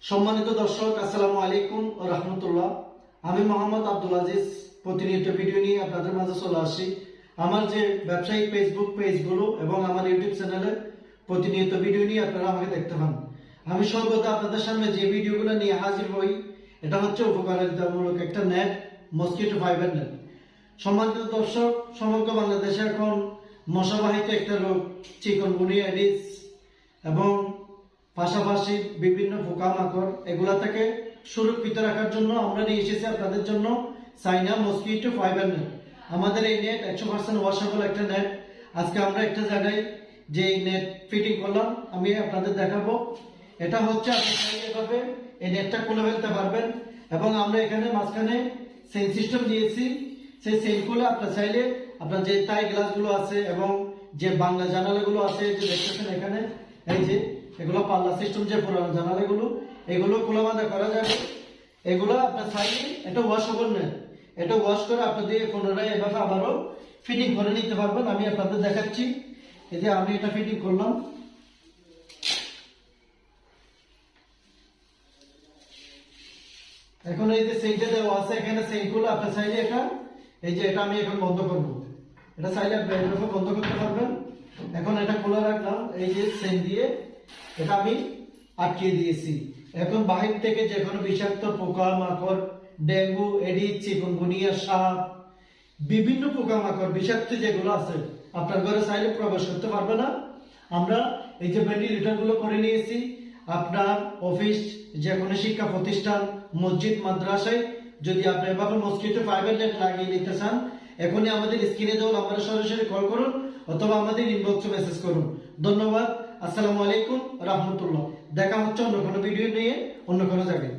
সম্মানিত দর্শক, আসসালামু আলাইকুম ওয়া রাহমাতুল্লাহ। আমি মোহাম্মদ আব্দুল আজিজ প্রতিনিয়ত ভিডিও নিয়ে আপনাদের মাঝে চলে আসি। আমার যে ব্যবসায়িক ফেসবুক পেজগুলো এবং আমার ইউটিউব চ্যানেলে প্রতিনিয়ত ভিডিও নিয়ে আপনারা আমাকে দেখতে পান। আমি সর্বদা আপনাদের সামনে যে ভিডিওগুলো নিয়ে হাজির হই, এটা হচ্ছে উপকারিতামূলক একটা নেট, মসকিটো ফাইবার নেট। সম্মানিত দর্শক, সমগ্র বাংলাদেশে এখন মশাবাহিত একটা রোগ চিকনগুনিয়া এডিস এবং পাশাপাশি বিভিন্ন পোকামাকড় এগুলা থেকে সুরক্ষিত রাখার জন্য আমরা নিয়ে এসেছি আপনাদের জন্য চাইনা মসকিটো ফাইবার নেট। আমাদের এই নেট 100% ওয়াশেবল একটা নেট। আজকে আমরা একটা জায়গায় যে নেট ফিটিং করলাম আমি আপনাদের দেখাবো। এটা হচ্ছে আপনি চাইলে এভাবে এই নেটটা খুলে ফেলতে পারবেন এবং আমরা এখানে মাঝখানে সেন সিস্টেম দিয়েছি। সেই সেন খুলে আপনার চাইলে আপনার যে টাই গ্লাসগুলো আছে এবং যে বাংলা জানালাগুলো আছে যে দেখতেছেন এখানে, এই যে এগুলো পাল্লা সিস্টেম যে পুরানো জানালাগুলো, এগুলো খোলা বাঁধা করা যাবে। এগুলো আপনার চাইলে এটা ওয়াশেবল নেট, এটা ওয়াশ করে আপনি দিয়ে পুনরায় এভাবে আবারও ফিটিং করে নিতে পারবেন। আমি আপনাদের দেখাচ্ছি। এই যে আমি এটা ফিটিং করলাম। এখন এই যে সেইটা দেওয়া আছে, এখানে সেইগুলো আপনি চাইলে এটা, এই যে এটা আমি এখন বন্ধ করব, এটা চাইলে আপনি এভাবে বন্ধ করতে পারবেন। এখন এটা খোলা রাখলাম, এই যে সেন দিয়ে এটা আমি আটকিয়ে দিয়েছি। এখন বাহির থেকে যে কোনো বিষাক্ত পোকা মাকড়, ডেঙ্গু, এডিস, চিকুনগুনিয়া, সাপ, বিভিন্ন পোকামাকড় বিষাক্ত যেগুলো আছে আপনার ঘরে চাইলে প্রবেশ করতে পারবে না। আমরা এই যে ভেন্টিলেটর গুলো করে নিয়েছি। আপনার অফিস, যে কোনো শিক্ষা প্রতিষ্ঠান, মসজিদ, মাদ্রাসায় যদি আপনি এভাবে মসকিটো ফাইবার নেট লাগিয়ে নিতে চান, এখনই আমাদের স্ক্রিনে দেওয়া নম্বরে সরাসরি কল করুন অথবা আমাদের ইনবক্সে মেসেজ করুন। ধন্যবাদ। আসসালামু আলাইকুম রাহমাতুল্লাহ। দেখা হচ্ছে অন্য কোনো ভিডিও নিয়ে অন্য কোনো জায়গায়।